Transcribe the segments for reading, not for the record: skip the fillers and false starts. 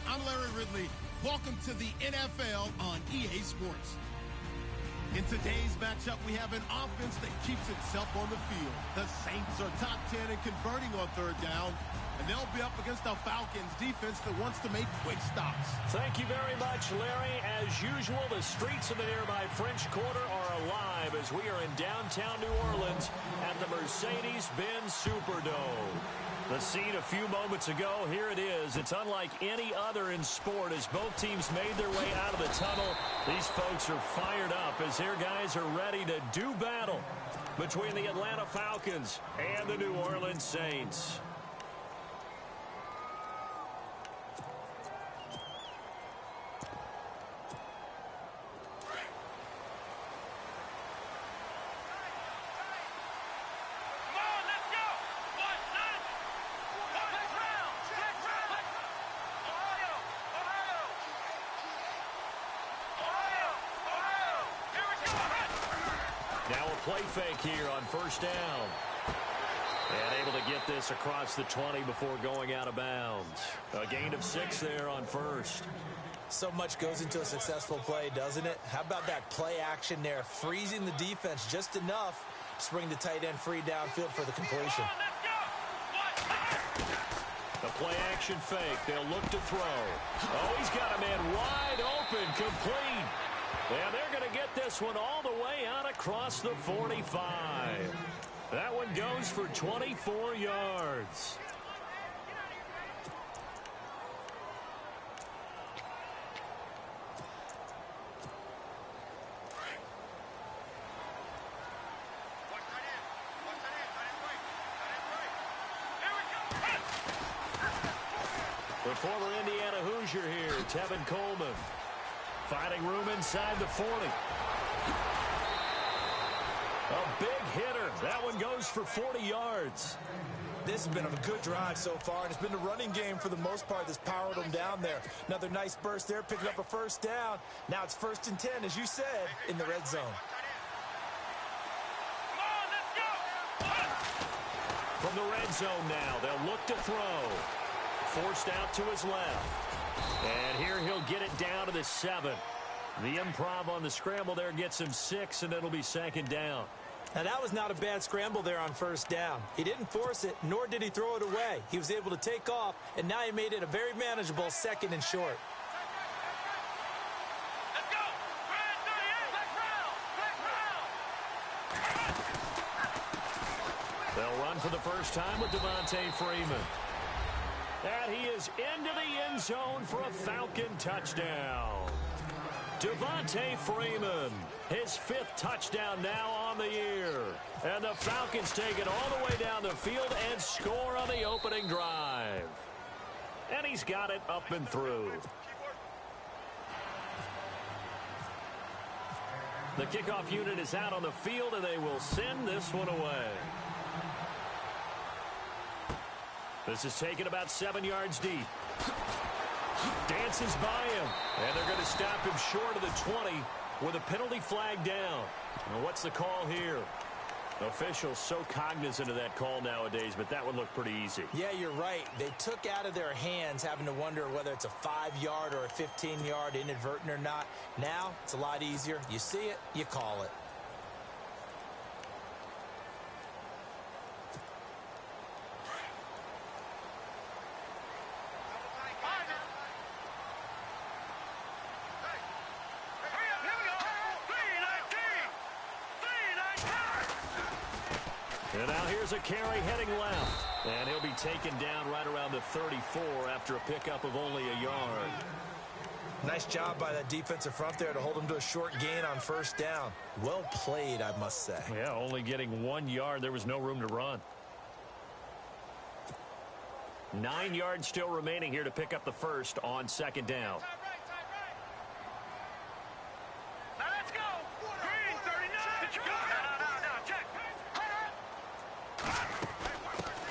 I'm Larry Ridley. Welcome to the NFL on EA Sports. In today's matchup, we have an offense that keeps itself on the field. The Saints are top 10 in converting on third down, and they'll be up against the Falcons defense that wants to make quick stops. Thank you very much, Larry. As usual, the streets of the nearby French Quarter are alive as we are in downtown New Orleans at the Mercedes-Benz Superdome. The scene a few moments ago, here it is. It's unlike any other in sport as both teams made their way out of the tunnel. These folks are fired up as their guys are ready to do battle between the Atlanta Falcons and the New Orleans Saints. Play fake here on first down. And able to get this across the 20 before going out of bounds. A gain of 6 there on first. So much goes into a successful play, doesn't it? How about that play action there, freezing the defense just enough to bring the tight end free downfield for the completion. The play action fake. They'll look to throw. Oh, he's got a man wide open, complete. And they're going to get this one all the way out across the 45. That one goes for 24 yards. The former Indiana Hoosier here, Tevin Coleman. Finding room inside the 40. A big hitter. That one goes for 40 yards. This has been a good drive so far, and it's been the running game for the most part that's powered them down there. Another nice burst there, picking up a first down. Now it's 1st and 10, as you said, in the red zone. From the red zone now, they'll look to throw. Forced out to his left. And here he'll get it down to the 7. The improv on the scramble there gets him 6, and it'll be 2nd down. Now, that was not a bad scramble there on first down. He didn't force it, nor did he throw it away. He was able to take off, and now he made it a very manageable 2nd and short. Let's go! 38! They'll run for the first time with Devontae Freeman. And he is into the end zone for a Falcon touchdown. Devontae Freeman, his 5th touchdown now on the year. And the Falcons take it all the way down the field and score on the opening drive. And he's got it up and through. The kickoff unit is out on the field, and they will send this one away. This is taken about 7 yards deep. Dances by him. And they're going to stop him short of the 20 with a penalty flag down. Now, what's the call here? Officials so cognizant of that call nowadays, but that one looked pretty easy. Yeah, you're right. They took out of their hands having to wonder whether it's a 5-yard or a 15-yard inadvertent or not. Now, it's a lot easier. You see it, you call it. And now here's a carry heading left. And he'll be taken down right around the 34 after a pickup of only a yard. Nice job by that defensive front there to hold him to a short gain on first down. Well played, I must say. Yeah, only getting 1 yard. There was no room to run. 9 yards still remaining here to pick up the first on 2nd down.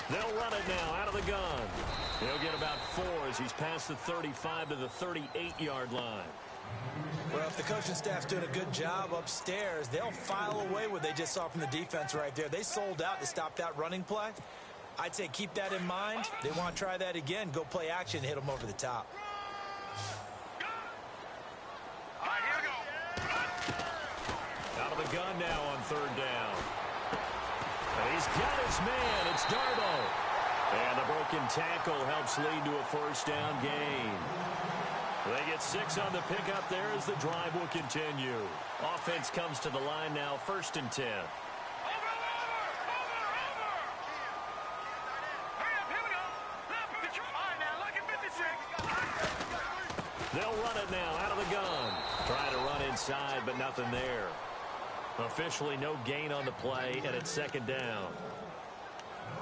They'll run it now out of the gun. He'll get about 4 as he's past the 35 to the 38-yard line. Well, if the coaching staff's doing a good job upstairs, they'll file away what they just saw from the defense right there. They sold out to stop that running play. I'd say keep that in mind. They want to try that again. Go play action and hit them over the top. Out of the gun now on third down. And he's got his man. It's Darbo. And the broken tackle helps lead to a first down gain. They get 6 on the pickup there as the drive will continue. Offense comes to the line now, 1st and 10. They'll run it now out of the gun. Trying to run inside, but nothing there. Officially no gain on the play, and it's 2nd down.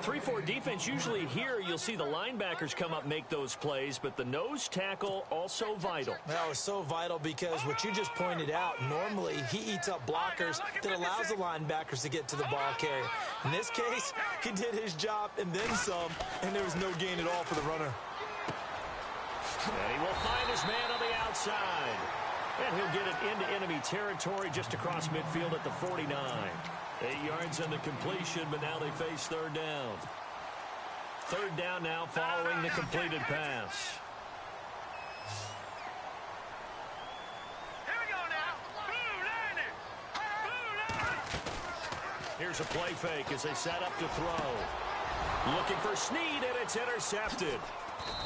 3-4 defense, usually here you'll see the linebackers come up make those plays, but the nose tackle also vital. That was so vital because what you just pointed out, normally he eats up blockers that allows the linebackers to get to the ball carrier. In this case, he did his job and then some, and there was no gain at all for the runner. And he will find his man on the outside. And he'll get it into enemy territory just across midfield at the 49. 8 yards on the completion, but now they face 3rd down. 3rd down now following the completed pass. Here we go now. Here's a play fake as they set up to throw. Looking for Snead, and it's intercepted.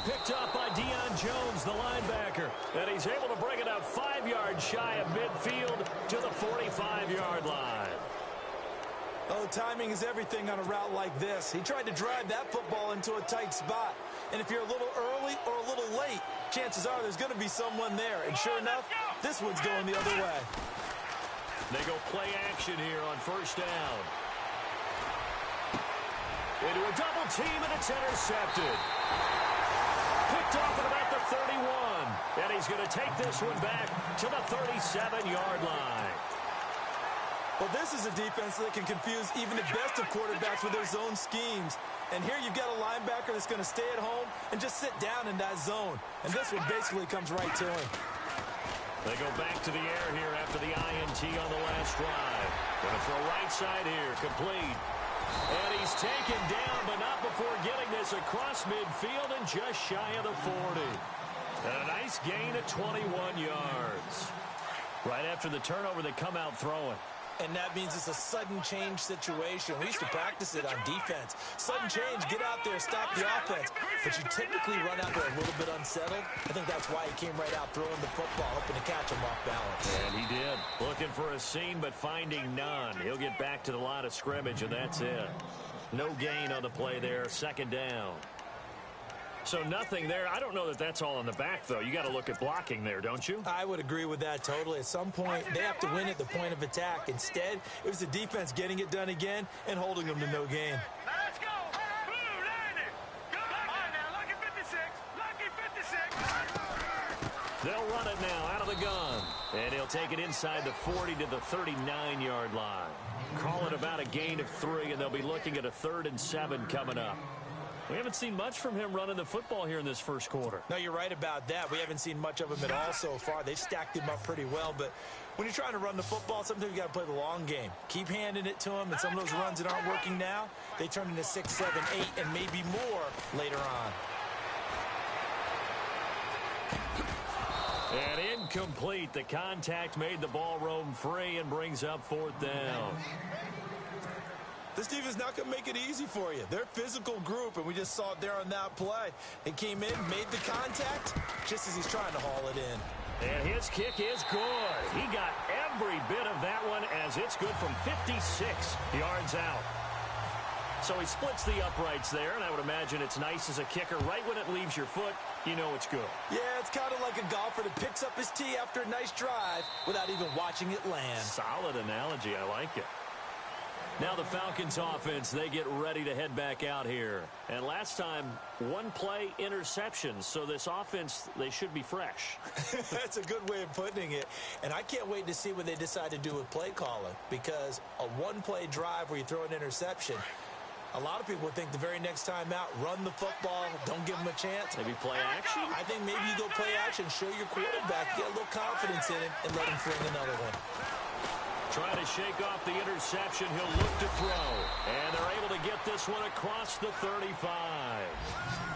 Picked up by Deion Jones, the linebacker. And he's able to bring it up 5 yards shy of midfield to the 45-yard line. Oh, timing is everything on a route like this. He tried to drive that football into a tight spot. And if you're a little early or a little late, chances are there's going to be someone there. And sure enough, this one's going the other way. They go play action here on 1st down. Into a double team, and it's intercepted. Picked off at about the 31. And he's going to take this one back to the 37-yard line. Well, this is a defense that can confuse even the best of quarterbacks with their zone schemes. And here you've got a linebacker that's going to stay at home and just sit down in that zone. And this one basically comes right to him. They go back to the air here after the INT on the last drive. Going to throw right side here, complete. And he's taken down, but not before getting this across midfield and just shy of the 40. And a nice gain of 21 yards. Right after the turnover, they come out throwing. And that means it's a sudden change situation. We used to practice it on defense. Sudden change, get out there, stop the offense. But you typically run out there a little bit unsettled. I think that's why he came right out throwing the football, hoping to catch him off balance. And he did. Looking for a seam, but finding none. He'll get back to the line of scrimmage, and that's it. No gain on the play there, 2nd down. So nothing there. I don't know that that's all in the back, though. You got to look at blocking there, don't you? I would agree with that totally. At some point, they have to win at the point of attack. Instead, it was the defense getting it done again and holding them to no gain. Now let's go. Blue 90. Come on now. Lucky 56. Lucky 56. They'll run it now out of the gun. And he'll take it inside the 40 to the 39-yard line. Call it about a gain of 3, and they'll be looking at a 3rd and 7 coming up. We haven't seen much from him running the football here in this first quarter. No, you're right about that. We haven't seen much of him at all so far. They've stacked him up pretty well, but when you're trying to run the football, sometimes you got to play the long game. Keep handing it to him, and some of those runs that aren't working now, they turn into 6, 7, 8, and maybe more later on. And incomplete. The contact made the ball roam free and brings up 4th down. This defense is not going to make it easy for you. They're a physical group, and we just saw it there on that play. They came in, made the contact, just as he's trying to haul it in. And his kick is good. He got every bit of that one as it's good from 56 yards out. So he splits the uprights there, and I would imagine it's nice as a kicker. Right when it leaves your foot, you know it's good. Yeah, it's kind of like a golfer that picks up his tee after a nice drive without even watching it land. Solid analogy. I like it. Now the Falcons offense, they get ready to head back out here. And last time, 1 play interceptions. So this offense, they should be fresh. That's a good way of putting it. And I can't wait to see what they decide to do with play calling. Because a 1-play drive where you throw an interception, a lot of people would think the very next time out, run the football, don't give them a chance. Maybe play action? I think maybe you go play action, show your quarterback, get a little confidence in it, and let him fling another one. Trying to shake off the interception. He'll look to throw. And they're able to get this one across the 35.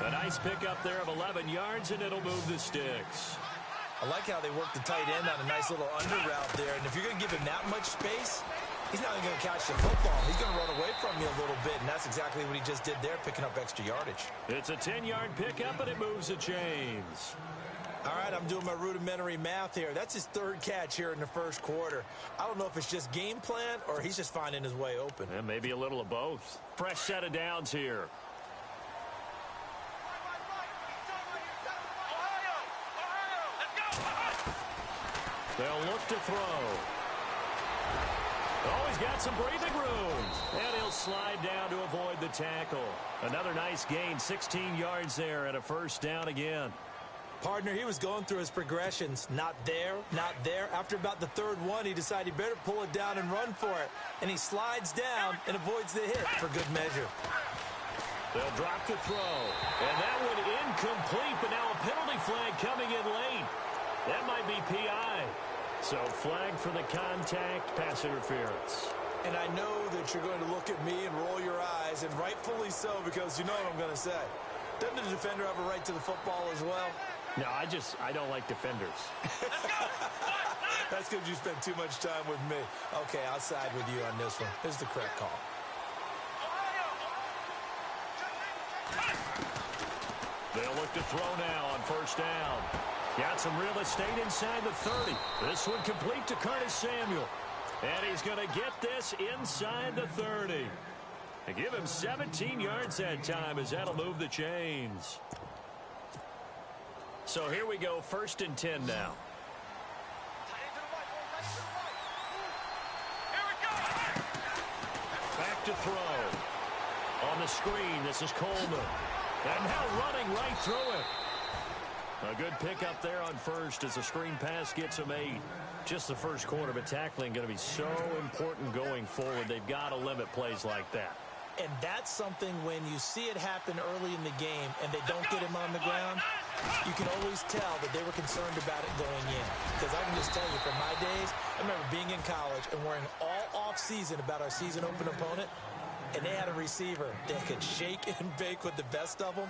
A nice pickup there of 11 yards, and it'll move the sticks. I like how they work the tight end on a nice little under route there. And if you're going to give him that much space, he's not going to catch the football. He's going to run away from you a little bit, and that's exactly what he just did there, picking up extra yardage. It's a 10-yard pickup, and it moves the chains. All right, I'm doing my rudimentary math here. That's his third catch here in the first quarter. I don't know if it's just game plan or he's just finding his way open. And maybe a little of both. Fresh set of downs here. They'll look to throw. Oh, he's got some breathing room. And he'll slide down to avoid the tackle. Another nice gain, 16 yards there and a first down again. Partner, he was going through his progressions. Not there, not there. After about the third one, he decided he better pull it down and run for it. And he slides down and avoids the hit for good measure. They'll drop the throw. And that one incomplete, but now a penalty flag coming in late. That might be PI. So flag for the contact, pass interference. And I know that you're going to look at me and roll your eyes, and rightfully so, because you know what I'm going to say. Doesn't the defender have a right to the football as well? No, I don't like defenders. That's because you spent too much time with me. Okay, I'll side with you on this one. Here's the correct call. They'll look to throw now on first down. Got some real estate inside the 30. This one complete to Curtis Samuel. And he's going to get this inside the 30. And give him 17 yards that time as that'll move the chains. So here we go, 1st and 10 now. Back to throw. On the screen, this is Coleman. And now running right through it. A good pickup there on first as the screen pass gets him 8. Just the first quarter, but tackling going to be so important going forward. They've got to limit plays like that. And that's something when you see it happen early in the game and they don't get him on the ground, you can always tell that they were concerned about it going in. Because I can just tell you from my days, I remember being in college and worrying all off season about our season open opponent, and they had a receiver that could shake and bake with the best of them.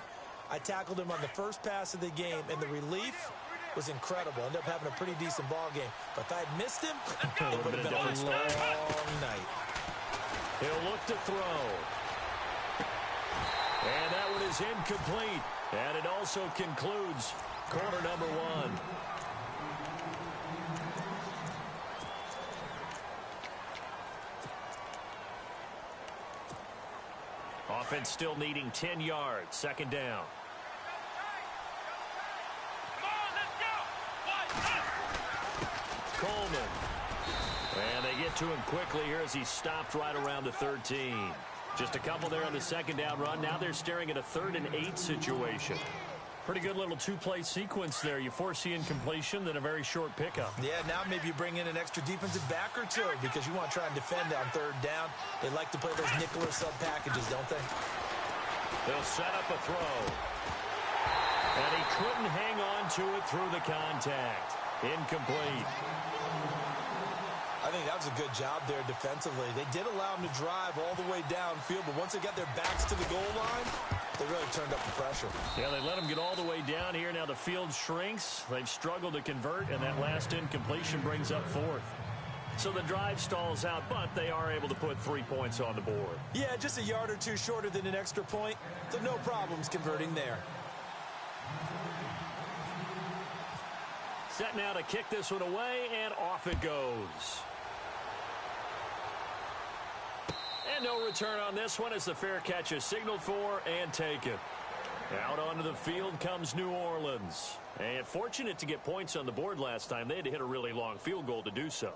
I tackled him on the first pass of the game, and the relief was incredible. Ended up having a pretty decent ball game. But if I had missed him, it would have been a long night. He'll look to throw. And that one is incomplete. And it also concludes quarter number 1. Offense still needing 10 yards. 2nd down. Coleman. And they get to him quickly here as he stopped right around the 13. Just a couple there on the 2nd down run. Now they're staring at a 3rd and 8 situation. Pretty good little 2-play sequence there. You force the incompletion, then a very short pickup. Yeah, now maybe you bring in an extra defensive back or two because you want to try and defend on 3rd down. They like to play those nickel or sub packages, don't they? They'll set up a throw. And he couldn't hang on to it through the contact. Incomplete. I think that was a good job there defensively. They did allow him to drive all the way downfield, but once they got their backs to the goal line, they really turned up the pressure. Yeah, they let him get all the way down here. Now the field shrinks. They've struggled to convert, and that last incompletion brings up 4th. So the drive stalls out, but they are able to put 3 points on the board. Yeah, just a yard or two shorter than an extra point, so no problems converting there. Set now to kick this one away, and off it goes. And no return on this one as the fair catch is signaled for and taken. Out onto the field comes New Orleans. And fortunate to get points on the board last time. They had to hit a really long field goal to do so.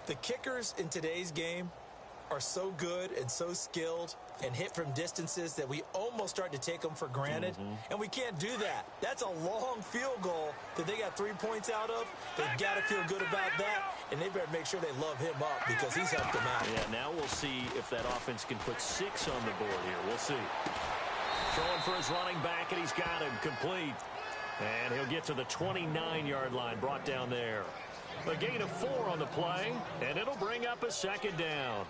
The kickers in today's game are so good and so skilled and hit from distances that we almost start to take them for granted. And we can't do that. That's a long field goal that they got 3 points out of. They've got to feel good about that, and they better make sure they love him up because he's helped them out. Yeah, now we'll see if that offense can put 6 on the board here. We'll see. Throwing for his running back, and he's got him complete. And he'll get to the 29-yard line, brought down there. A gain of 4 on the play, and it'll bring up a second down.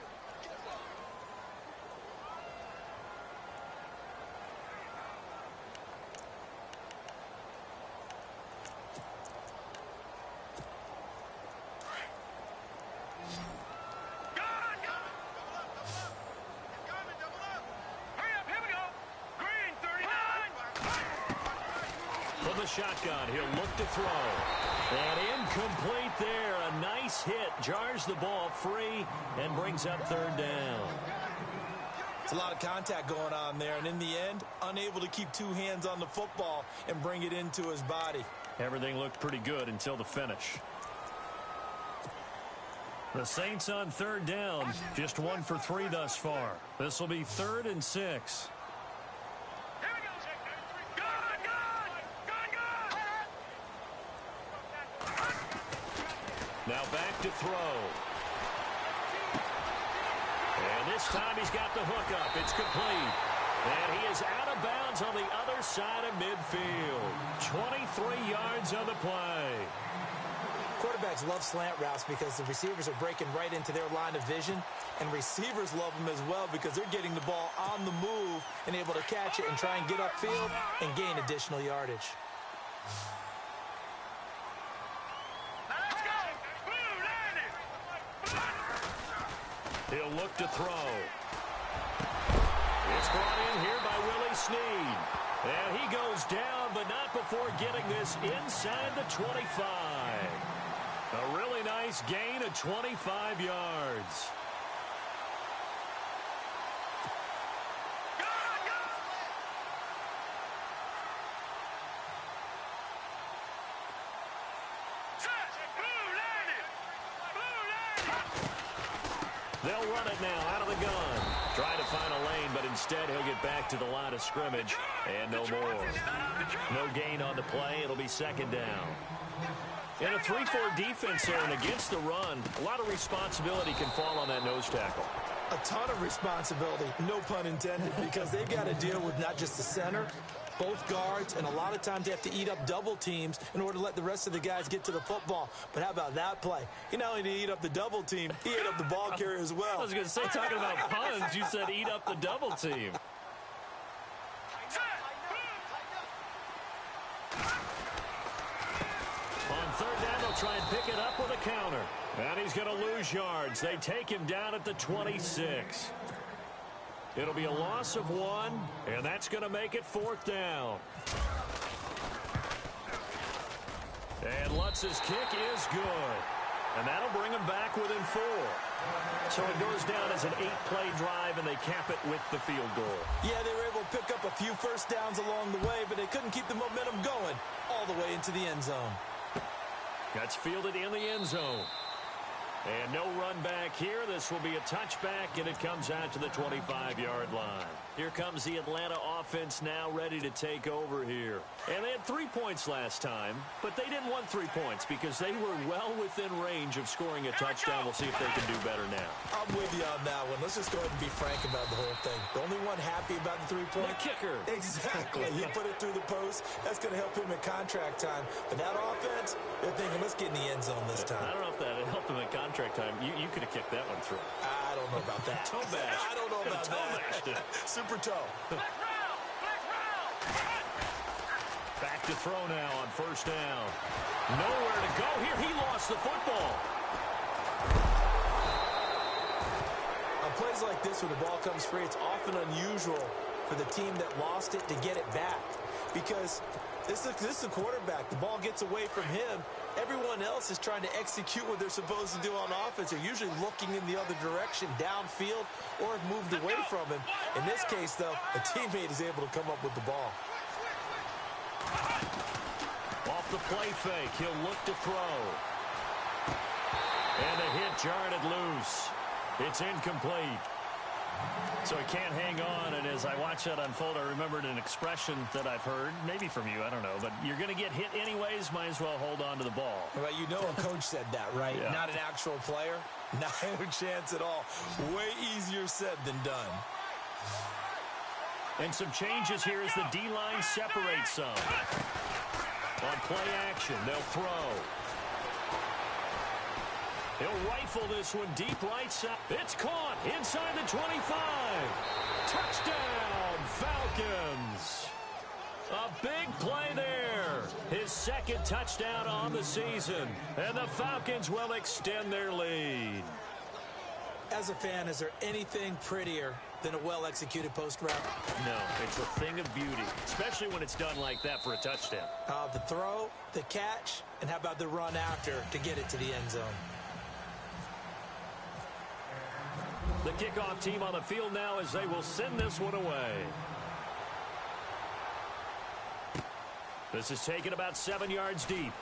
From the shotgun, he'll look to throw. And incomplete there. A nice hit. Jars the ball free and brings up third down. It's a lot of contact going on there, and in the end, unable to keep two hands on the football and bring it into his body. Everything looked pretty good until the finish. The Saints on third down, just 1 for 3 thus far. This will be 3rd and 6. Now back to throw. And this time he's got the hook up. It's complete. And he is out of bounds on the other side of midfield. 23 yards on the play. Quarterbacks love slant routes because the receivers are breaking right into their line of vision, and receivers love them as well because they're getting the ball on the move and able to catch it and try and get upfield and gain additional yardage. He'll look to throw. It's brought in here by Willie Snead. And he goes down, but not before getting this inside the 25. A really nice gain of 25 yards. They'll run it now out of the gun. Trying to find a lane, but instead he'll get back to the line of scrimmage. And no more. No gain on the play. It'll be second down. In a 3-4 defense there and against the run, a lot of responsibility can fall on that nose tackle. A ton of responsibility, no pun intended, because they've got to deal with not just the center, both guards, and a lot of times they have to eat up double teams in order to let the rest of the guys get to the football. But how about that play? He not only did he eat up the double team, he ate up the ball carrier as well. I was going to say, talking about puns, you said eat up the double team. On third down, they'll try and pick it up with a counter. And he's going to lose yards. They take him down at the 26. It'll be a loss of 1, and that's going to make it 4th down. And Lutz's kick is good. And that'll bring him back within 4. So it goes down as an 8-play drive, and they cap it with the field goal. Yeah, they were able to pick up a few first downs along the way, but they couldn't keep the momentum going all the way into the end zone. That's fielded in the end zone. And no run back here. This will be a touchback, and it comes out to the 25-yard line. Here comes the Atlanta offense now ready to take over here. And they had 3 points last time, but they didn't want 3 points because they were well within range of scoring a touchdown. We'll see if they can do better now. I'm with you on that one. Let's just go ahead and be frank about the whole thing. The only one happy about the 3-point? The kicker. Exactly. He put it through the post. That's going to help him at contract time. But that offense, they're thinking, let's get in the end zone this time. I don't know if that helped him at contract time. You could have kicked that one through. I don't know about that. Toe bash. I don't know about toe that. Bashed it. Super toe. Back to throw now on first down. Nowhere to go here. He lost the football. On plays like this, when the ball comes free, it's often unusual for the team that lost it to get it back. Because this is a quarterback. The ball gets away from him. Everyone else is trying to execute what they're supposed to do on offense. They're usually looking in the other direction, downfield, or have moved away from him. In this case, though, a teammate is able to come up with the ball. Off the play fake, he'll look to throw. And the hit jarred it loose. It's incomplete. So he can't hang on, and as I watch that unfold, I remembered an expression that I've heard, maybe from you, I don't know, but you're going to get hit anyways, might as well hold on to the ball. Well, you know a coach said that, right? Yeah. Not an actual player. No chance at all. Way easier said than done. And some changes here as the D-line separates some. On play action, they'll throw. He'll rifle this one deep right side. It's caught inside the 25. Touchdown, Falcons. A big play there. His second touchdown on the season. And the Falcons will extend their lead. As a fan, is there anything prettier than a well-executed post route? No, it's a thing of beauty, especially when it's done like that for a touchdown. The throw, the catch, and how about the run after to get it to the end zone? The kickoff team on the field now as they will send this one away. This is taken about 7 yards deep.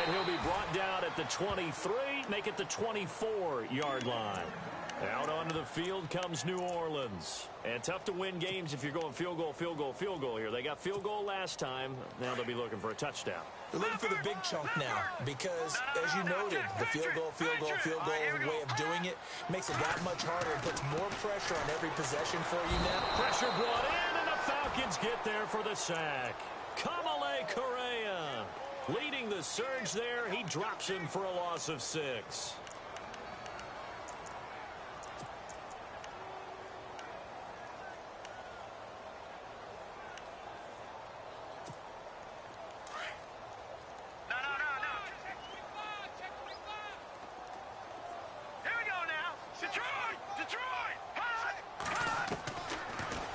And he'll be brought down at the 23, make it the 24-yard line. Out onto the field comes New Orleans. And tough to win games if you're going field goal, field goal, field goal here. They got field goal last time. Now they'll be looking for a touchdown. They're looking for the big chunk now because, as you noted, the field goal way of doing it makes it that much harder. It puts more pressure on every possession for you now. Pressure brought in, and the Falcons get there for the sack. Kamale Correa leading the surge there. He drops in for a loss of 6.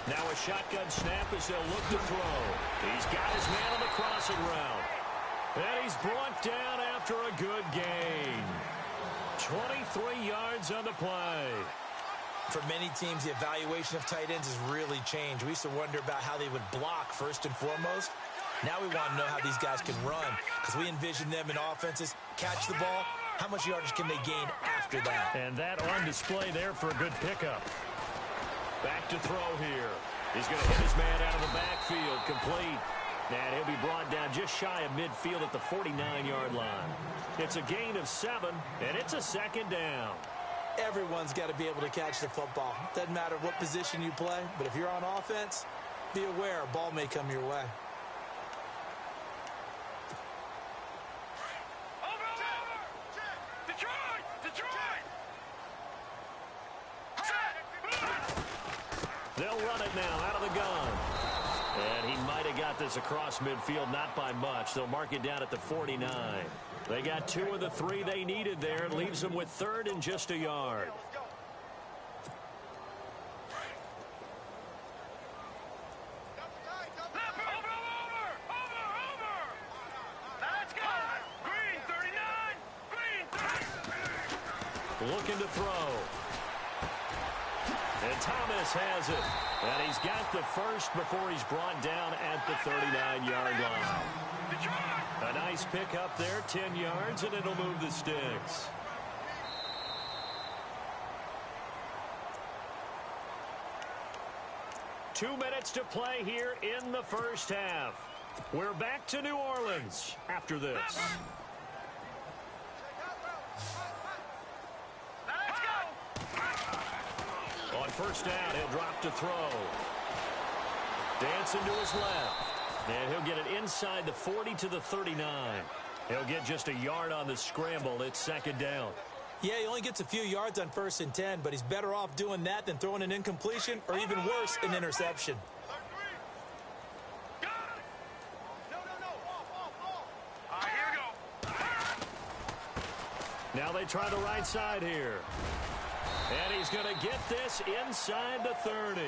Now a shotgun snap as they'll look to throw. He's got his man on the crossing route. And he's brought down after a good gain. 23 yards on the play. For many teams, the evaluation of tight ends has really changed. We used to wonder about how they would block first and foremost. Now we want to know how these guys can run because we envision them in offenses, catch the ball. How much yardage can they gain after that? And that on display there for a good pickup. Back to throw here. He's going to hit his man out of the backfield. Complete. And he'll be brought down just shy of midfield at the 49-yard line. It's a gain of 7, and it's a second down. Everyone's got to be able to catch the football. Doesn't matter what position you play, but if you're on offense, be aware a ball may come your way. They'll run it now out of the gun. And he might have got this across midfield, not by much. They'll mark it down at the 49. They got 2 of the 3 they needed there. It leaves them with 3rd and just a yard. Looking to throw. And Thomas has it. And he's got the first before he's brought down at the 39-yard line. A nice pickup there, 10 yards, and it'll move the sticks. Two minutes to play here in the first half. We're back to New Orleans after this. On first down, he'll drop to throw. Dancing to his left. And he'll get it inside the 40 to the 39. He'll get just a yard on the scramble. It's second down. Yeah, he only gets a few yards on 1st and 10, but he's better off doing that than throwing an incompletion or even worse, an interception. Now they try the right side here. And he's going to get this inside the 30.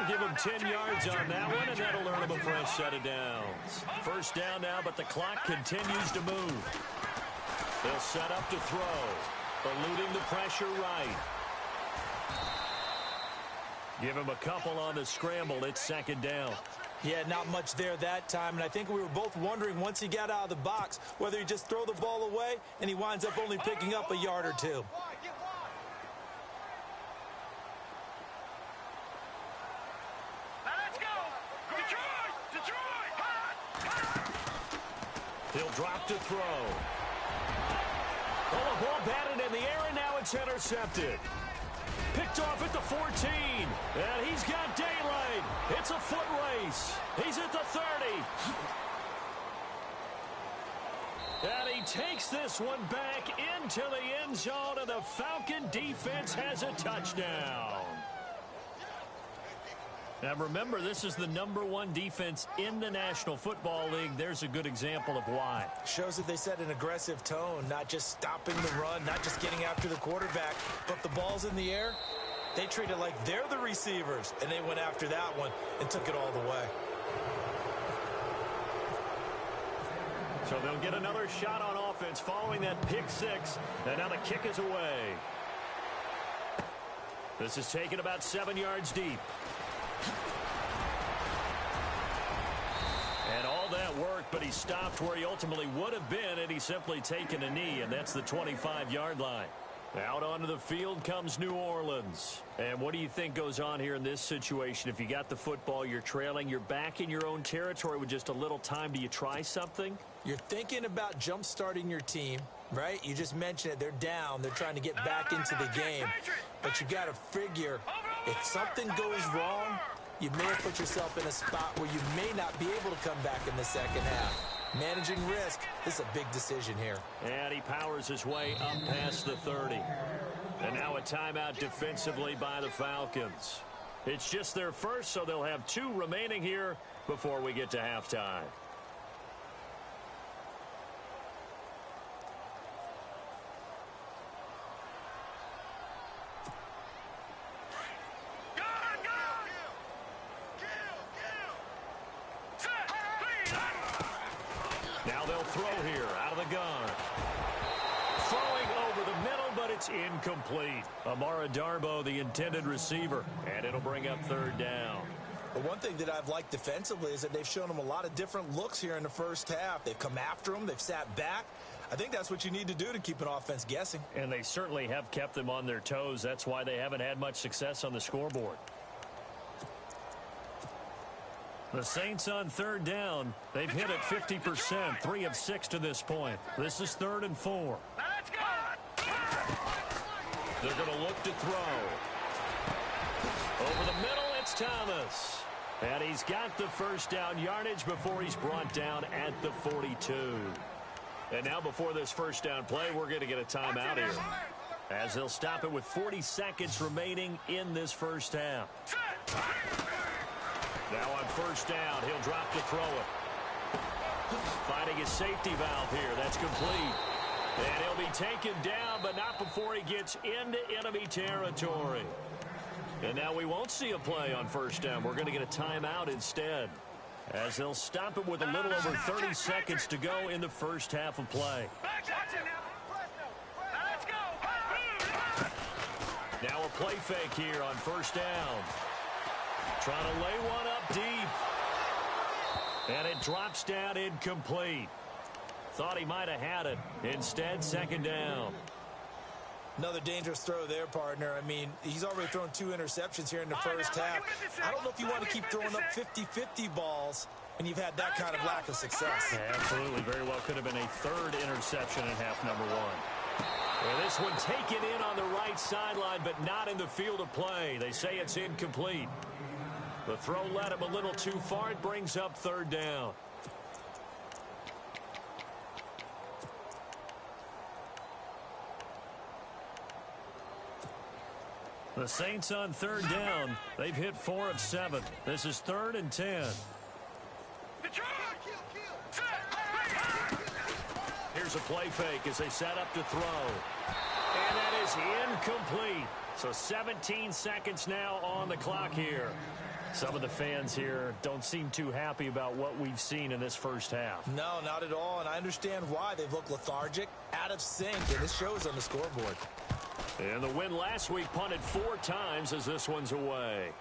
Give him 10 yards on that one, and that'll earn him a fresh set of downs. First down now, but the clock continues to move. They'll set up to throw, eluding the pressure right. Give him a couple on the scramble. It's second down. Yeah, not much there that time, and I think we were both wondering once he got out of the box whether he just throw the ball away, and he winds up only picking up a yard or 2. He'll drop to throw. Oh, the ball batted in the air, and now it's intercepted. Picked off at the 14. And he's got daylight. It's a foot race. He's at the 30. And he takes this one back into the end zone, and the Falcon defense has a touchdown. Now remember, this is the #1 defense in the National Football League. There's a good example of why. Shows that they set an aggressive tone, not just stopping the run, not just getting after the quarterback, but the ball's in the air. They treat it like they're the receivers, and they went after that one and took it all the way. So they'll get another shot on offense following that pick six, and now the kick is away. This is taken about 7 yards deep. And all that work, but he stopped where he ultimately would have been had he simply taken a knee, and that's the 25-yard line. Out onto the field comes New Orleans. And what do you think goes on here in this situation? If you got the football, you're trailing, you're back in your own territory with just a little time. Do you try something? You're thinking about jump-starting your team, right? You just mentioned it. They're down. They're trying to get back into the game. But you got to figure, if something goes wrong, you may have put yourself in a spot where you may not be able to come back in the second half. Managing risk, this is a big decision here. And he powers his way up past the 30. And now a timeout defensively by the Falcons. It's just their first, so they'll have 2 remaining here before we get to halftime. Now they'll throw here out of the gun. Throwing over the middle, but it's incomplete. Amara Darboh, the intended receiver, and it'll bring up 3rd down. But one thing that I've liked defensively is that they've shown them a lot of different looks here in the first half. They've come after them. They've sat back. I think that's what you need to do to keep an offense guessing. And they certainly have kept them on their toes. That's why they haven't had much success on the scoreboard. The Saints on 3rd down. They've hit it 50%, 3 of 6 to this point. This is 3rd and 4. Let's go. They're going to look to throw. Over the middle, it's Thomas. And he's got the first down yardage before he's brought down at the 42. And now before this first down play, we're going to get a timeout here, as they'll stop it with 40 seconds remaining in this first half. Now on 1st down, he'll drop to throw it. Finding his safety valve here. That's complete. And he'll be taken down, but not before he gets into enemy territory. And now we won't see a play on 1st down. We're going to get a timeout instead, as they'll stop it with a little over 30 seconds to go in the first half of play. Now a play fake here on 1st down. Trying to lay one up deep. And it drops down incomplete. Thought he might have had it. Instead, 2nd down. Another dangerous throw there, partner. I mean, he's already thrown 2 interceptions here in the first half. I don't know if you want to keep throwing up 50-50 balls and you've had that kind of lack of success. Yeah, absolutely. Very well could have been a 3rd interception in half number 1. Well, this one taken in on the right sideline, but not in the field of play. They say it's incomplete. The throw led him a little too far. It brings up 3rd down. The Saints on 3rd down. They've hit 4 of 7. This is 3rd and 10. Here's a play fake as they set up to throw. And that is incomplete. So 17 seconds now on the clock here. Some of the fans here don't seem too happy about what we've seen in this first half. No, not at all, and I understand why. They've looked lethargic, out of sync, and this shows on the scoreboard. And the win last week punted 4 times as this one's away.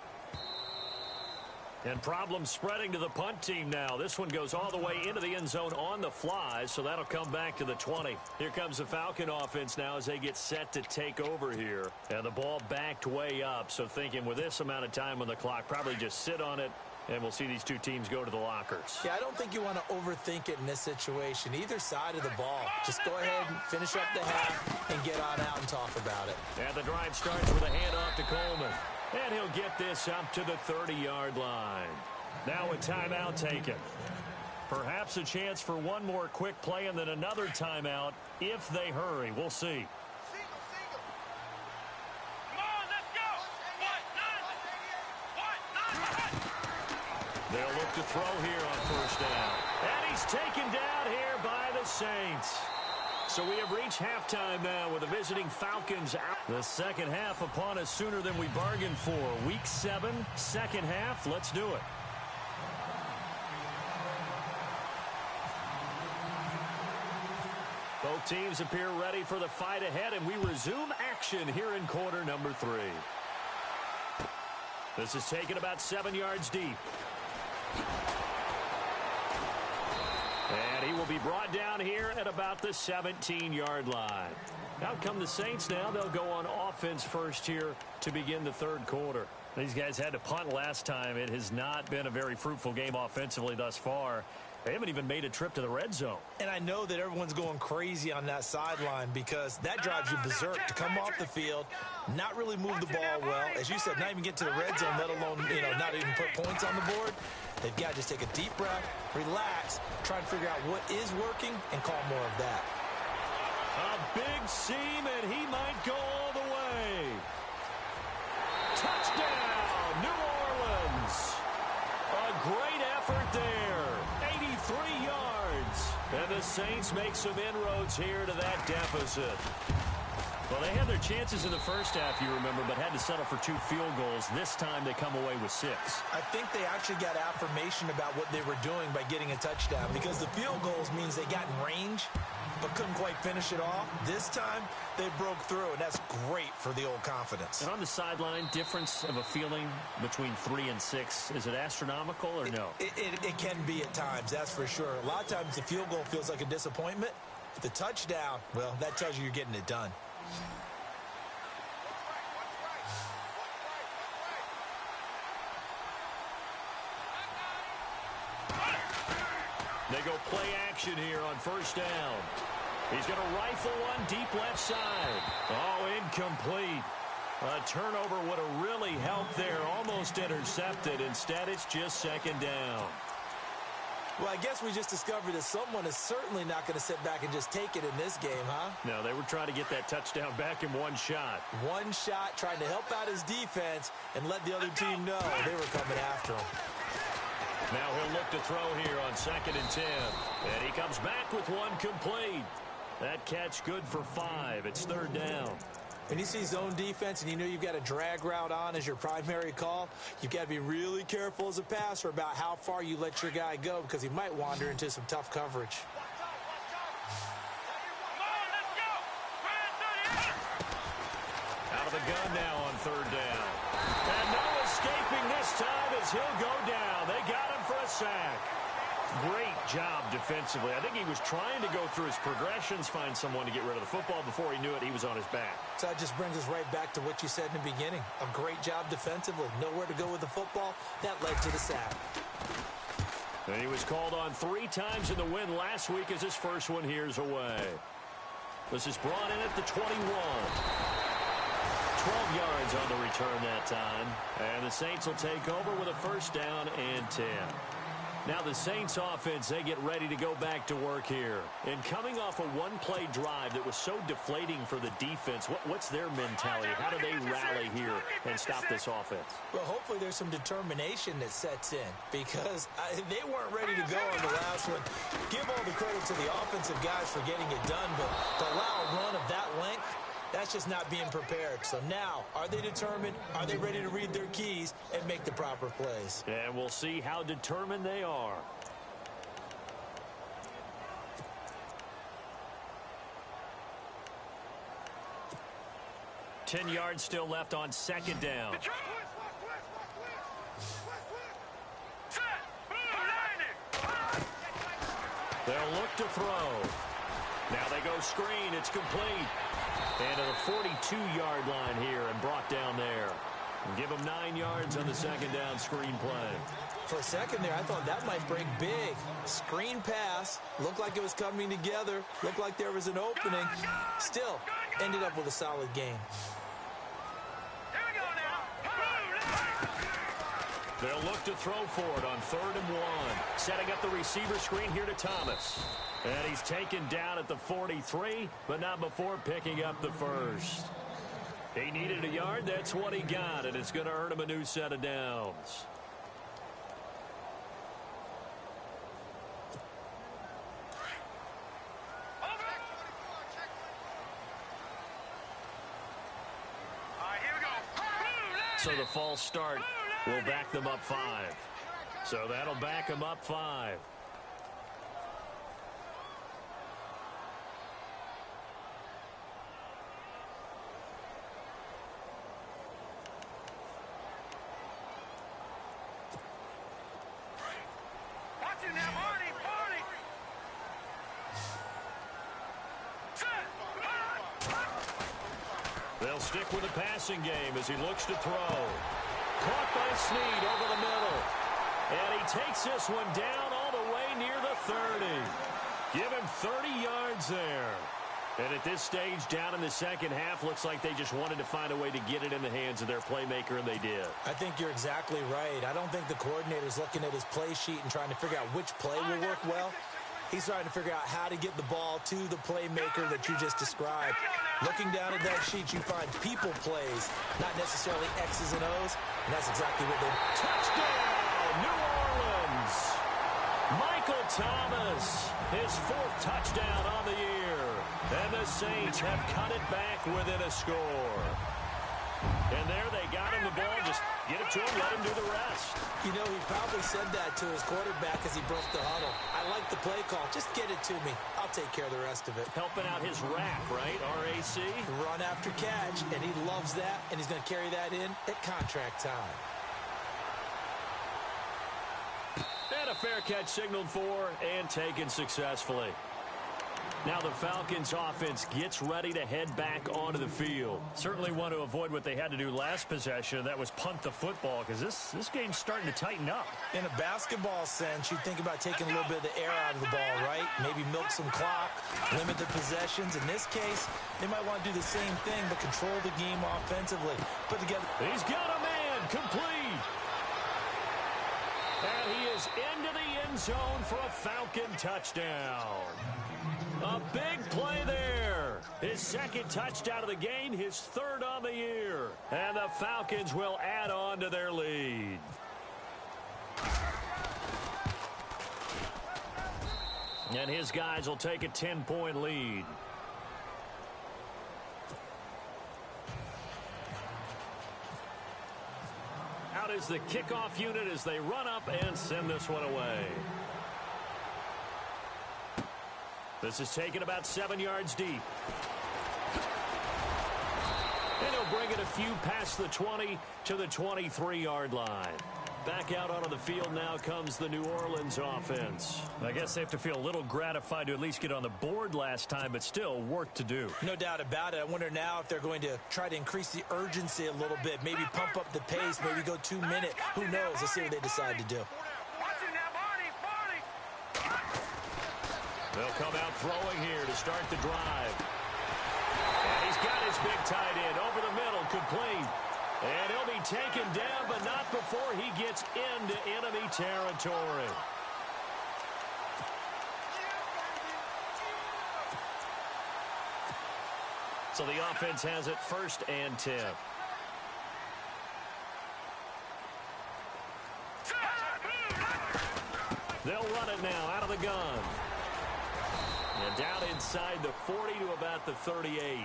And problems spreading to the punt team now. This one goes all the way into the end zone on the fly, so that'll come back to the 20. Here comes the Falcon offense now as they get set to take over here. And the ball backed way up, so thinking with this amount of time on the clock, probably just sit on it, and we'll see these 2 teams go to the lockers. Yeah, I don't think you want to overthink it in this situation. Either side of the ball. Just go ahead and finish up the half and get on out and talk about it. And the drive starts with a handoff to Coleman. And he'll get this up to the 30-yard line. Now a timeout taken. Perhaps a chance for one more quick play and then another timeout if they hurry. We'll see. They'll look to throw here on first down. And he's taken down here by the Saints. So we have reached halftime now with the visiting Falcons out. The second half upon us sooner than we bargained for. Week 7, second half. Let's do it. Both teams appear ready for the fight ahead, and we resume action here in quarter number 3. This is taken about 7 yards deep. And he will be brought down here at about the 17-yard line. Out come the Saints now. They'll go on offense first here to begin the third quarter. These guys had to punt last time. It has not been a very fruitful game offensively thus far. They haven't even made a trip to the red zone. And I know that everyone's going crazy on that sideline because that drives you berserk to come off the field, not really move the ball well. As you said, not even get to the red zone, let alone, not even put points on the board. They've got to just take a deep breath, relax, try to figure out what is working, and call more of that. A big seam, and he might go all the way. Touchdown, New Orleans. A great effort there. 83 yards. And the Saints make some inroads here to that deficit. Well, they had their chances in the first half, you remember, but had to settle for 2 field goals. This time they come away with 6. I think they actually got affirmation about what they were doing by getting a touchdown because the field goals means they got in range but couldn't quite finish it off. This time they broke through, and that's great for the old confidence. And on the sideline, difference of a feeling between 3 and 6, is it astronomical or no? It can be at times, that's for sure. A lot of times the field goal feels like a disappointment. The touchdown, well, that tells you you're getting it done. They go play action here on first down. He's going to rifle one deep left side. Oh, incomplete. A turnover would have really helped there. Almost intercepted. Instead, it's just second down. Well, I guess we just discovered that someone is certainly not going to sit back and just take it in this game, huh? No, they were trying to get that touchdown back in one shot. One shot, trying to help out his defense and let the other team know they were coming after him. Now he'll look to throw here on 2nd and 10. And he comes back with one complete. That catch good for 5. It's 3rd down. When you see zone defense and you know you've got a drag route on as your primary call, you've got to be really careful as a passer about how far you let your guy go because he might wander into some tough coverage. Out of the gun now on 3rd down. And no escaping this time as he'll go down. They got him for a sack. Great job defensively. I think he was trying to go through his progressions, find someone to get rid of the football. Before he knew it, he was on his back. So that just brings us right back to what you said in the beginning. A great job defensively. Nowhere to go with the football. That led to the sack. And he was called on 3 times in the win last week as his first one here's away. This is brought in at the 21. 12 yards on the return that time. And the Saints will take over with a first down and 10. Now the Saints offense, they get ready to go back to work here. And coming off a one-play drive that was so deflating for the defense, what's their mentality? How do they rally here and stop this offense? Well, hopefully there's some determination that sets in because they weren't ready to go on the last one. Give all the credit to the offensive guys for getting it done, but to allow a run of that length, that's just not being prepared. So now, are they determined? Are they ready to read their keys and make the proper plays? And we'll see how determined they are. Ten yards still left on 2nd down. They'll look to throw. Now they go screen. It's complete. And to the 42-yard line here and brought down there. And give them 9 yards on the 2nd down screen play. For a second there, I thought that might break big. Screen pass. Looked like it was coming together. Looked like there was an opening. Still, ended up with a solid game. They'll look to throw for it on 3rd and 1. Setting up the receiver screen here to Thomas. And he's taken down at the 43, but not before picking up the first. He needed a yard. That's what he got, and it's going to earn him a new set of downs. So the false start will back them up 5. So that'll back them up 5. They'll stick with the passing game as he looks to throw. Caught by Snead over the middle. And he takes this one down all the way near the 30. Give him 30 yards there. And at this stage, down in the second half, looks like they just wanted to find a way to get it in the hands of their playmaker, and they did. I think you're exactly right. I don't think the coordinator's looking at his play sheet and trying to figure out which play will work well. He's trying to figure out how to get the ball to the playmaker that you just described. Looking down at that sheet, you find people plays, not necessarily X's and O's, and that's exactly what they... Touchdown, New Orleans! Michael Thomas, his 4th touchdown on the year. And the Saints have cut it back within a score. And there they got him the ball. Just get it to him, let him do the rest. You know, he probably said that to his quarterback as he broke the huddle. I like the play call. Just get it to me. I'll take care of the rest of it. Helping out his RAC, right? RAC? Run after catch, and he loves that, and he's going to carry that in at contract time. And a fair catch signaled for and taken successfully. Now the Falcons offense gets ready to head back onto the field. Certainly want to avoid what they had to do last possession. That was punt the football, because this game's starting to tighten up. In a basketball sense, you think about taking a little bit of the air out of the ball, right? Maybe milk some clock, limit the possessions. In this case, they might want to do the same thing, but control the game offensively. Put together. He's got a man complete. And he is into the end zone for a Falcon touchdown. A big play there. His 2nd touchdown of the game, his 3rd on the year. And the Falcons will add on to their lead. And his guys will take a 10-point lead. Out is the kickoff unit as they run up and send this one away. This is taken about 7 yards deep. And he'll bring it a few past the 20 to the 23-yard line. Back out onto the field now comes the New Orleans offense. I guess they have to feel a little gratified to at least get on the board last time, but still work to do. No doubt about it. I wonder now if they're going to try to increase the urgency a little bit, maybe pump up the pace, maybe go 2 minute. Who knows? Let's see what they decide to do. They'll come out throwing here to start the drive. And he's got his big tight end over the middle, complete. And he'll be taken down, but not before he gets into enemy territory. So the offense has it 1st and 10. They'll run it now out of the gun. And down inside the 40 to about the 38.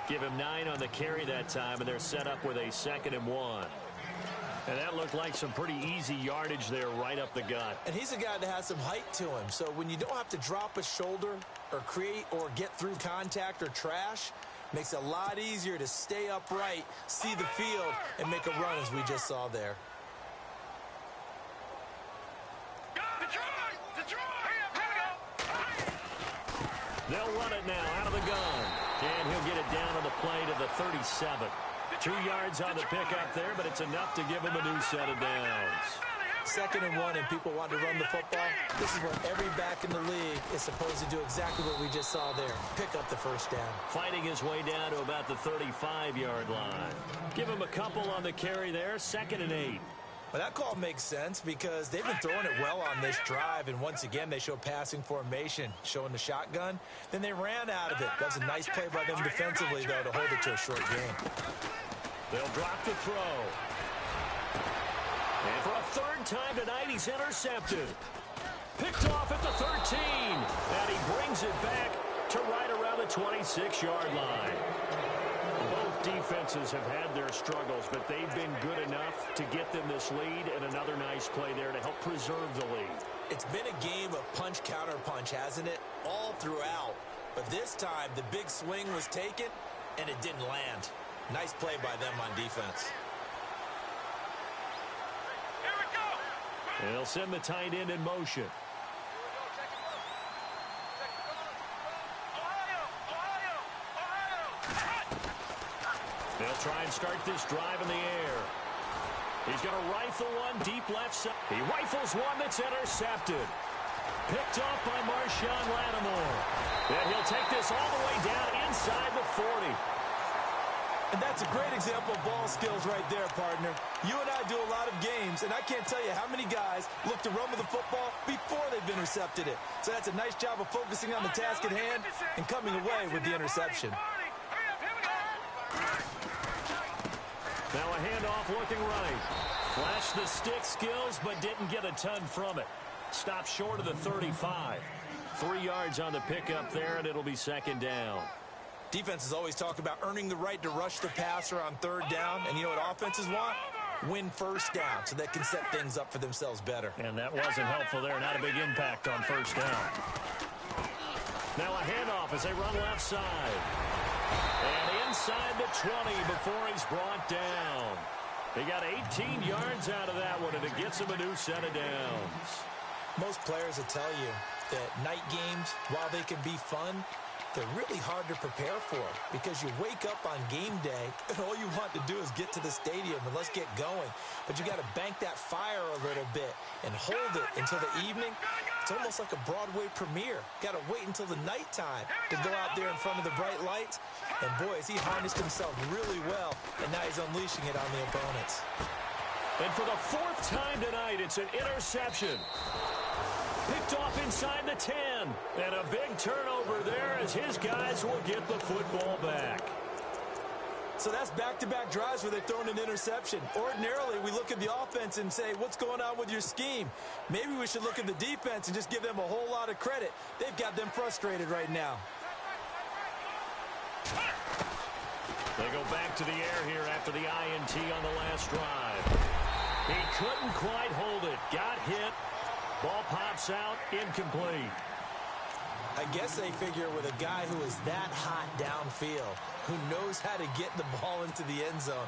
Give him 9 on the carry that time, and they're set up with a 2nd and 1. And that looked like some pretty easy yardage there right up the gut. And he's a guy that has some height to him. So when you don't have to drop a shoulder or create or get through contact or trash, makes it a lot easier to stay upright, see the field, and make a run as we just saw there. They'll run it now out of the gun. And he'll get it down on the play to the 37. 2 yards on the pickup there, but it's enough to give him a new set of downs. 2nd and 1 and people want to run the football. This is where every back in the league is supposed to do exactly what we just saw there. Pick up the 1st down. Fighting his way down to about the 35-yard line. Give him a couple on the carry there. 2nd and 8. Well, that call makes sense because they've been throwing it well on this drive, and once again, they show passing formation, showing the shotgun. Then they ran out of it. That was a nice play by them defensively, though, to hold it to a short game. They'll drop the throw. And for a third time tonight, he's intercepted. Picked off at the 13. And he brings it back to right around the 26-yard line. Both defenses have had their struggles, but they've been good enough to get them this lead, and another nice play there to help preserve the lead. It's been a game of punch-counter-punch, hasn't it? All throughout. But this time, the big swing was taken, and it didn't land. Nice play by them on defense. Here we go. They'll send the tight end in motion. They'll try and start this drive in the air. He's going to rifle one deep left side. He rifles one that's intercepted. Picked off by Marshawn Lattimore. And he'll take this all the way down inside the 40. And that's a great example of ball skills right there, partner. You and I do a lot of games, and I can't tell you how many guys look to run with the football before they've intercepted it. So that's a nice job of focusing on the task at hand and coming away with the interception. Now a handoff looking right. Flashed the stick skills, but didn't get a ton from it. Stopped short of the 35. 3 yards on the pickup there, and it'll be second down. Defenses always talk about earning the right to rush the passer on third down. And you know what offenses want? Win first down so they can set things up for themselves better. And that wasn't helpful there. Not a big impact on first down. Now a handoff as they run left side. And inside the 20 before he's brought down. They got 18 yards out of that one, and it gets him a new set of downs. Most players will tell you that night games, while they can be fun, they're really hard to prepare for because you wake up on game day and all you want to do is get to the stadium and let's get going. But you got to bank that fire a little bit and hold it until the evening. It's almost like a Broadway premiere. Got to wait until the nighttime to go out there in front of the bright lights. And boy, has he harnessed himself really well, and now he's unleashing it on the opponents. And for the fourth time tonight, it's an interception. Picked off inside the 10. And a big turnover there as his guys will get the football back. So that's back-to-back drives where they're throwing an interception. Ordinarily, we look at the offense and say, what's going on with your scheme? Maybe we should look at the defense and just give them a whole lot of credit. They've got them frustrated right now. They go back to the air here after the INT on the last drive. He couldn't quite hold it. Got hit. Ball pops out, incomplete. I guess they figure with a guy who is that hot downfield, who knows how to get the ball into the end zone,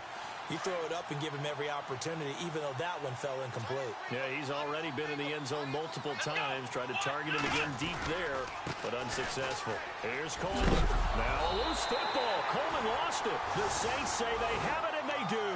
you throw it up and give him every opportunity, even though that one fell incomplete. Yeah, he's already been in the end zone multiple times, tried to target him again deep there, but unsuccessful. Here's Coleman. Now a loose football. Coleman lost it. The Saints say they have it, and they do.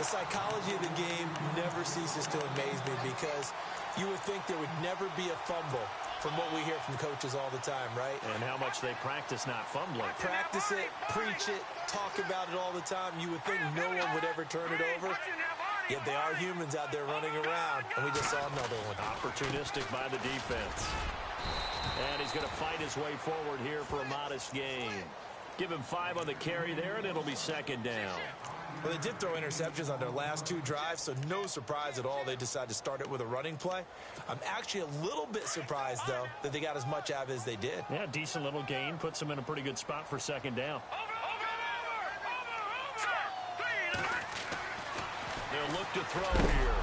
The psychology of the game never ceases to amaze me because you would think there would never be a fumble from what we hear from coaches all the time, right? And how much they practice not fumbling. Practice it, preach it, talk about it all the time. You would think no one would ever turn it over. Yet they are humans out there running around, and we just saw another one. Opportunistic by the defense. And he's going to fight his way forward here for a modest gain. Give him 5 on the carry there, and it'll be second down. Well, they did throw interceptions on their last 2 drives, so no surprise at all they decided to start it with a running play. I'm actually a little bit surprised, though, that they got as much out of it as they did. Yeah, decent little gain. Puts them in a pretty good spot for second down. They'll look to throw here.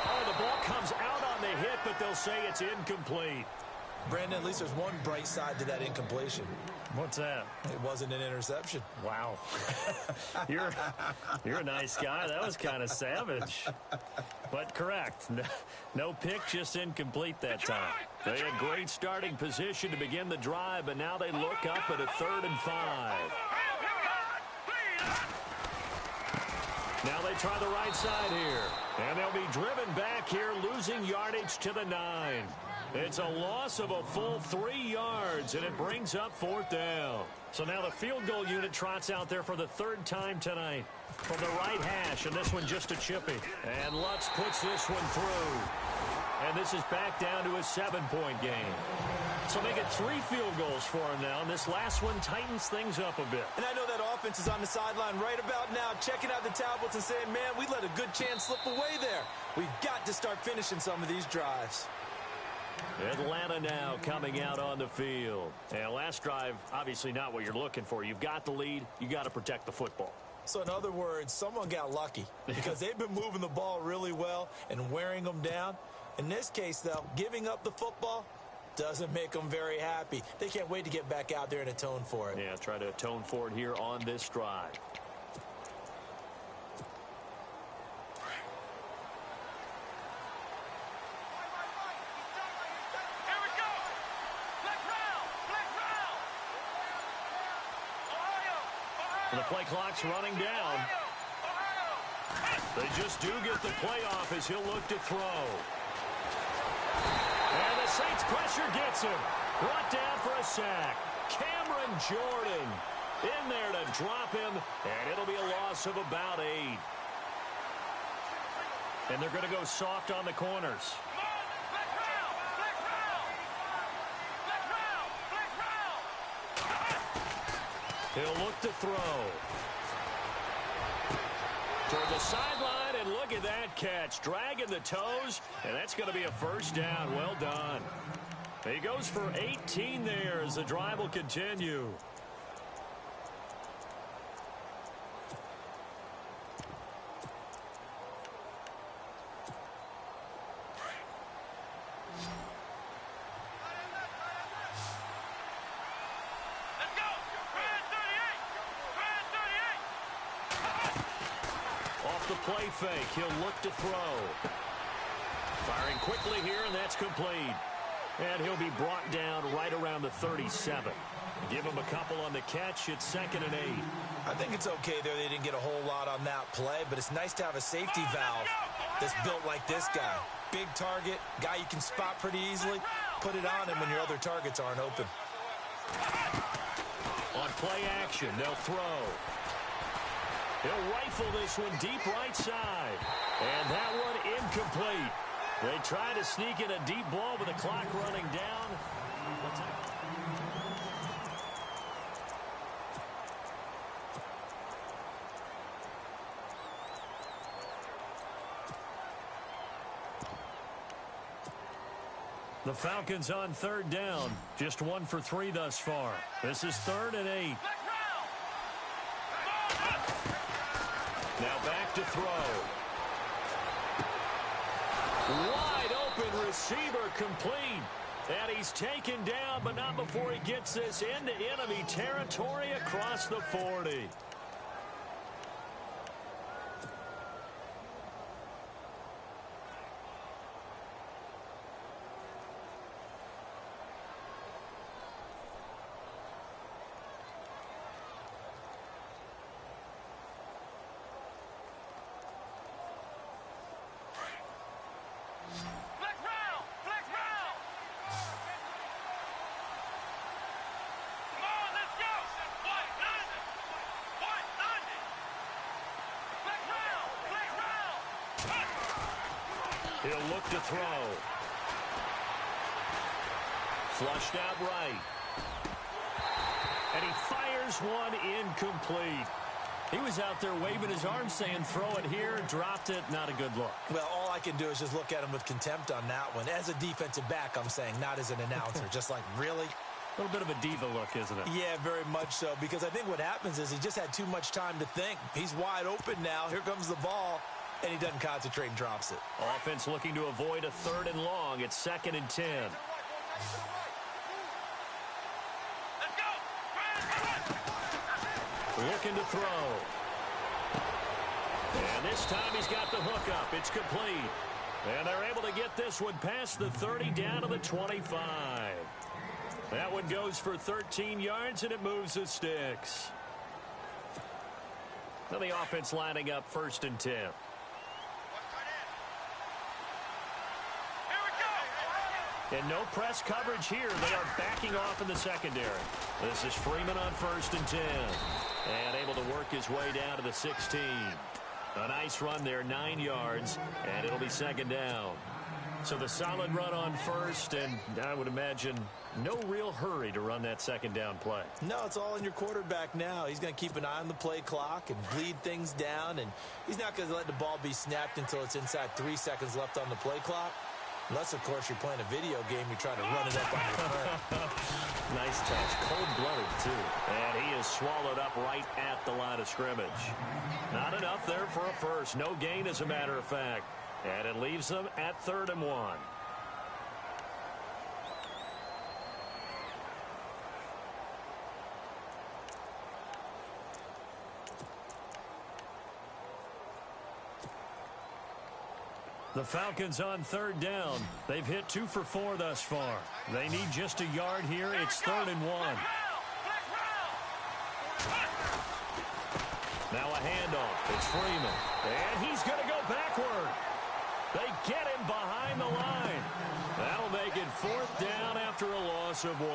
Oh, the ball comes out on the hit, but they'll say it's incomplete. Brandon, at least there's one bright side to that incompletion. What's that? It wasn't an interception. Wow. You're a nice guy. That was kind of savage. But correct. No pick, just incomplete that time. They had great starting position to begin the drive, but now they look up at a 3rd and 5. Now they try the right side here. And they'll be driven back here, losing yardage to the 9. It's a loss of a full 3 yards, and it brings up 4th down. So now the field goal unit trots out there for the 3rd time tonight from the right hash, and this one just a chippy. And Lutz puts this one through. And this is back down to a 7-point game. So they get 3 field goals for him now, and this last one tightens things up a bit. And I know that offense is on the sideline right about now, checking out the tablets and saying, man, we let a good chance slip away there. We've got to start finishing some of these drives. Atlanta now coming out on the field. And last drive, obviously not what you're looking for. You've got the lead. You got to protect the football. So in other words, someone got lucky because they've been moving the ball really well and wearing them down. In this case, though, giving up the football doesn't make them very happy. They can't wait to get back out there and atone for it. Yeah, try to atone for it here on this drive. And the play clock's running down. They just do get the play off as he'll look to throw. And the Saints pressure gets him. Brought down for a sack. Cameron Jordan in there to drop him, and it'll be a loss of about 8. And they're going to go soft on the corners. He'll look to throw. Toward the sideline, and look at that catch. Dragging the toes, and that's going to be a 1st down. Well done. He goes for 18 there as the drive will continue. Play fake. He'll look to throw. Firing quickly here, and that's complete. And he'll be brought down right around the 37. Give him a couple on the catch. It's 2nd and 8. I think it's okay there. They didn't get a whole lot on that play, but it's nice to have a safety valve that's built like this guy. Big target, guy you can spot pretty easily. Put it on him when your other targets aren't open. On play action, they'll throw. He'll rifle this one deep right side. And that one incomplete. They try to sneak in a deep ball with the clock running down. The Falcons on 3rd down. Just 1 for 3 thus far. This is 3rd and 8. Now back to throw. Wide open receiver complete. And he's taken down, but not before he gets this into enemy territory across the 40. He'll look to throw. Flushed out right. And he fires one incomplete. He was out there waving his arms saying, throw it here, dropped it, not a good look. Well, all I can do is just look at him with contempt on that one. As a defensive back, I'm saying, not as an announcer. Just like, really? A little bit of a diva look, isn't it? Yeah, very much so, because I think what happens is he just had too much time to think. He's wide open now. Here comes the ball, and he doesn't concentrate and drops it. Offense looking to avoid a 3rd and long. It's 2nd and 10. Looking to throw. And this time he's got the hook up. It's complete. And they're able to get this one past the 30 down to the 25. That one goes for 13 yards, and it moves the sticks. Now the offense lining up 1st and 10. And no press coverage here. They are backing off in the secondary. This is Freeman on 1st and 10. And able to work his way down to the 16. A nice run there, 9 yards, and it'll be 2nd down. So the solid run on 1st, and I would imagine no real hurry to run that 2nd down play. No, it's all in your quarterback now. He's going to keep an eye on the play clock and bleed things down, and he's not going to let the ball be snapped until it's inside 3 seconds left on the play clock. Unless, of course, you're playing a video game, you're trying to run it up on your phone. Nice touch. Cold-blooded, too. And he is swallowed up right at the line of scrimmage. Not enough there for a first. No gain, as a matter of fact. And it leaves them at 3rd and 1. The Falcons on 3rd down. They've hit 2 for 4 thus far. They need just a yard here. It's 3rd and 1. Now a handoff. It's Freeman. And he's going to go backward. They get him behind the line. That'll make it 4th down after a loss of 1.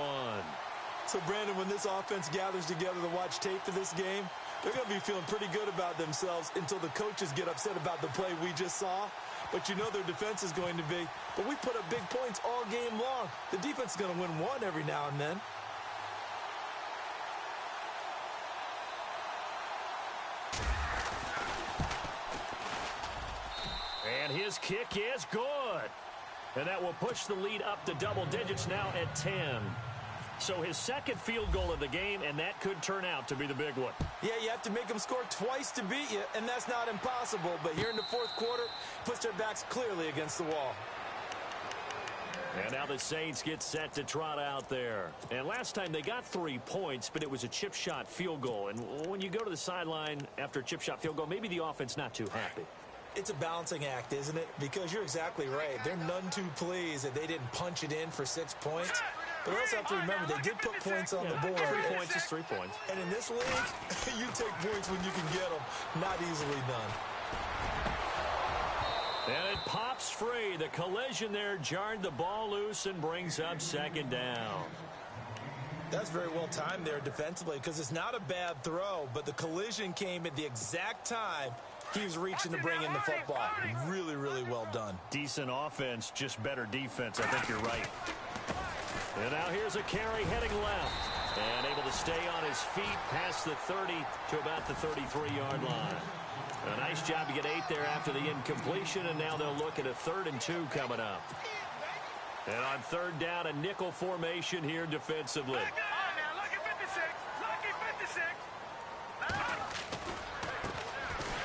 So, Brandon, when this offense gathers together to watch tape for this game, they're going to be feeling pretty good about themselves until the coaches get upset about the play we just saw. But you know their defense is going to be. But we put up big points all game long. The defense is going to win one every now and then. And his kick is good. And that will push the lead up to double digits now at 10. So his 2nd field goal of the game, and that could turn out to be the big one. Yeah, you have to make them score twice to beat you, and that's not impossible. But here in the 4th quarter, puts their backs clearly against the wall. And now the Saints get set to trot out there. And last time they got 3 points, but it was a chip shot field goal. And when you go to the sideline after a chip shot field goal, maybe the offense not too happy. It's a balancing act, isn't it? Because you're exactly right. They're none too pleased that they didn't punch it in for 6 points. But you also have to remember, they did put points on the board. 3 points is 3 points. And in this league, you take points when you can get them. Not easily done. And it pops free. The collision there jarred the ball loose and brings up 2nd down. That's very well timed there defensively because it's not a bad throw, but the collision came at the exact time he was reaching to bring in the football. Really, really well done. Decent offense, just better defense. I think you're right. And now here's a carry heading left. And able to stay on his feet past the 30 to about the 33-yard line. A nice job to get 8 there after the incompletion, and now they'll look at a 3rd and 2 coming up. And on 3rd down, a nickel formation here defensively.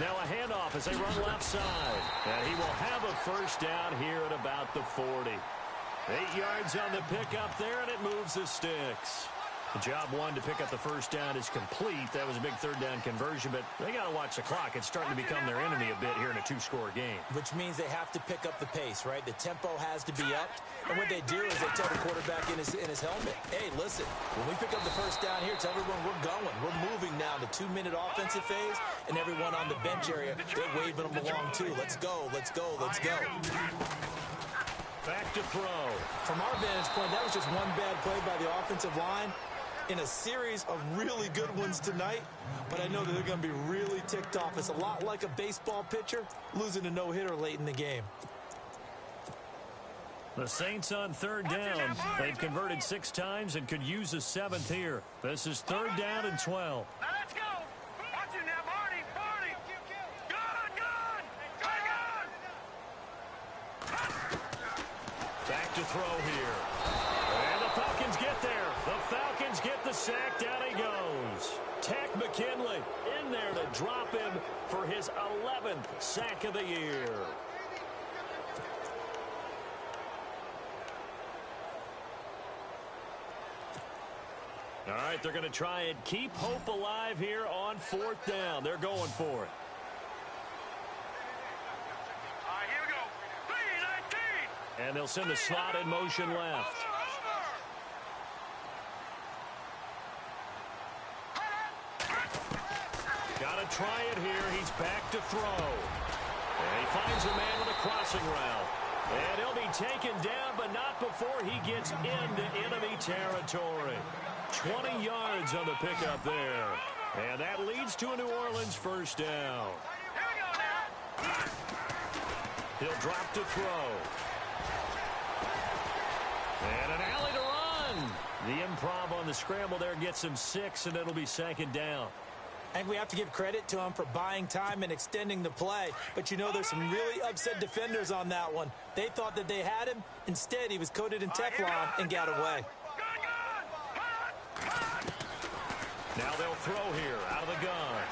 Now a handoff as they run left side. And he will have a 1st down here at about the 40. 8 yards on the pickup there, and it moves the sticks. Job 1 to pick up the 1st down is complete. That was a big 3rd down conversion, but they got to watch the clock. It's starting to become their enemy a bit here in a 2-score game. Which means they have to pick up the pace, right? The tempo has to be upped. And what they do is they tell the quarterback in his helmet, hey, listen, when we pick up the 1st down here, tell everyone we're going. We're moving now to 2-minute offensive phase, and everyone on the bench area, they're waving them along too. Let's go, let's go, let's go. Back to throw. From our vantage point, that was just one bad play by the offensive line in a series of really good ones tonight. But I know that they're going to be really ticked off. It's a lot like a baseball pitcher losing a no-hitter late in the game. The Saints on 3rd down. They've converted 6 times and could use a 7th here. This is 3rd down and 12. Now let's go. Watch it now, Barney. Barney. Good. Back to throw here. And the Falcons get there. The Falcons get the sack. Down he goes. Tech McKinley in there to drop him for his 11th sack of the year. All right, they're going to try and keep hope alive here on 4th down. They're going for it. All right, here we go. 3-19. And they'll send the slot in motion left. Got to try it here. He's back to throw. And he finds a man with a crossing route. And he'll be taken down, but not before he gets into enemy territory. 20 yards on the pickup there. And that leads to a New Orleans first down. He'll drop to throw. And an alley to run. The improv on the scramble there gets him 6, and it'll be second down. I think we have to give credit to him for buying time and extending the play. But you know there's some really upset defenders on that one. They thought that they had him. Instead, he was coated in Teflon and got away. Now they'll throw here out of the gun.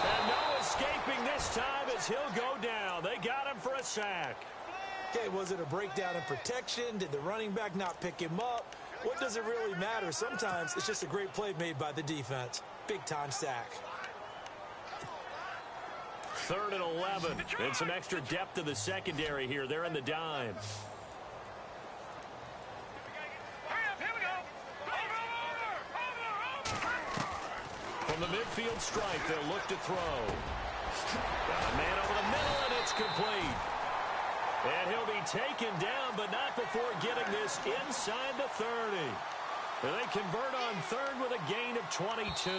And no escaping this time as he'll go down. They got him for a sack. Okay, was it a breakdown in protection? Did the running back not pick him up? What does it really matter? Sometimes it's just a great play made by the defense. Big-time sack. 3rd and 11. And some extra depth to the secondary here. They're in the dime. From the midfield stripe, they'll look to throw. Got a man over the middle, and it's complete. And he'll be taken down, but not before getting this inside the 30. And they convert on 3rd with a gain of 22.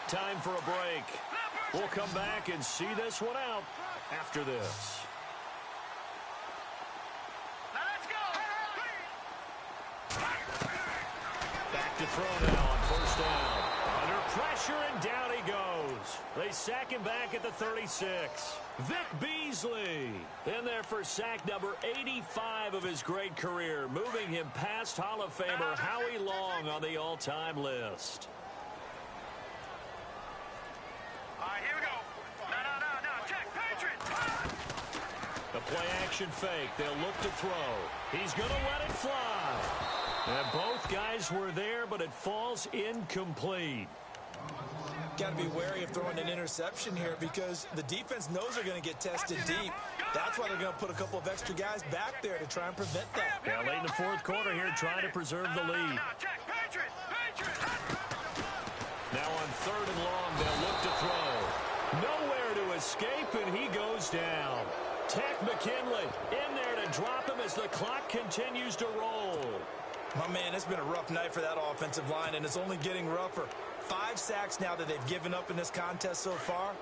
Time for a break. We'll come back and see this one out after this. Back to throw now on first down. Under pressure, and down he goes. They sack him back at the 36. Vic Beasley in there for sack number 85 of his great career, moving him past Hall of Famer Howie Long on the all-time list. All right, here we go. No. Check, Patriots. The play-action fake. They'll look to throw. He's going to let it fly. And both guys were there, but it falls incomplete. Got to be wary of throwing an interception here because the defense knows they're going to get tested deep. That's why they're going to put a couple of extra guys back there to try and prevent that. Yeah, late in the 4th quarter here, trying to preserve the lead. Now on 3rd and long, they'll look to throw. Nowhere to escape, and he goes down. Tech McKinley in there to drop him as the clock continues to roll. My man, it's been a rough night for that offensive line, and it's only getting rougher. 5 sacks now that they've given up in this contest so far.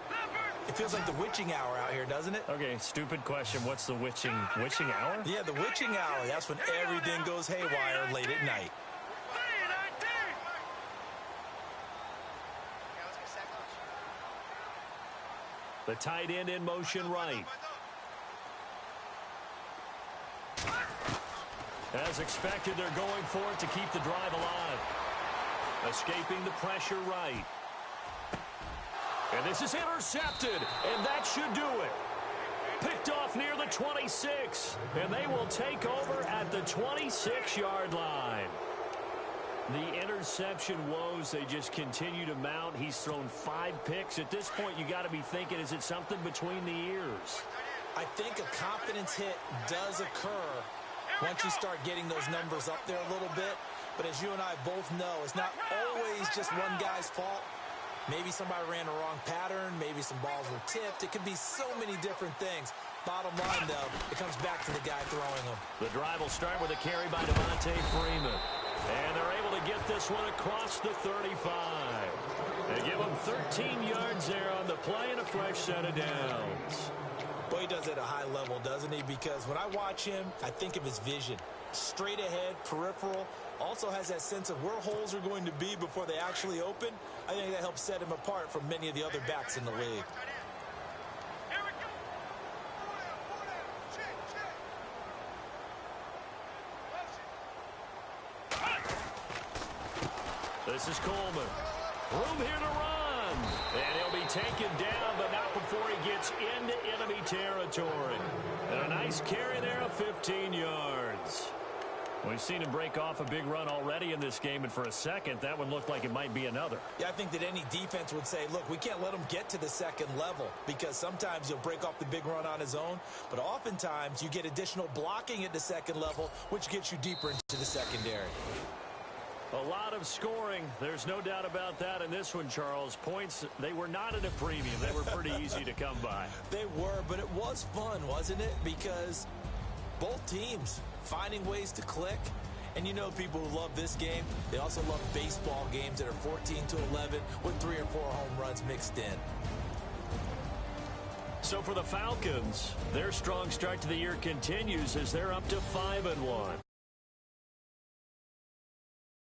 It feels like the witching hour out here, doesn't it? Okay, stupid question. What's the witching hour? Yeah, the witching hour. That's when everything goes haywire late at night. The tight end in motion right. As expected, they're going for it to keep the drive alive. Escaping the pressure right. And this is intercepted, and that should do it. Picked off near the 26, and they will take over at the 26-yard line. The interception woes, they just continue to mount. He's thrown 5 picks. At this point, you got to be thinking, is it something between the ears? I think a confidence hit does occur once you start getting those numbers up there a little bit. But as you and I both know, it's not always just one guy's fault. Maybe somebody ran the wrong pattern. Maybe some balls were tipped. It could be so many different things. Bottom line, though, it comes back to the guy throwing them. The drive will start with a carry by Devontae Freeman. And they're able to get this one across the 35. They give him 13 yards there on the play and a fresh set of downs. Boy, he does it at a high level, doesn't he? Because when I watch him, I think of his vision. Straight ahead, peripheral. Also has that sense of where holes are going to be before they actually open. I think that helps set him apart from many of the other backs in the league. This is Coleman. Room here to run. And he'll be taken down, but not before he gets into enemy territory. And a nice carry there of 15 yards. We've seen him break off a big run already in this game, and for a second, that one looked like it might be another. Yeah, I think that any defense would say, look, we can't let him get to the second level because sometimes he'll break off the big run on his own, but oftentimes you get additional blocking at the second level, which gets you deeper into the secondary. A lot of scoring. There's no doubt about that in this one, Charles. Points, they were not at a premium. They were pretty easy to come by. They were, but it was fun, wasn't it? Because both teams finding ways to click. And you know people who love this game, they also love baseball games that are 14-11 with 3 or 4 home runs mixed in. So for the Falcons, their strong start to the year continues as they're up to 5-1.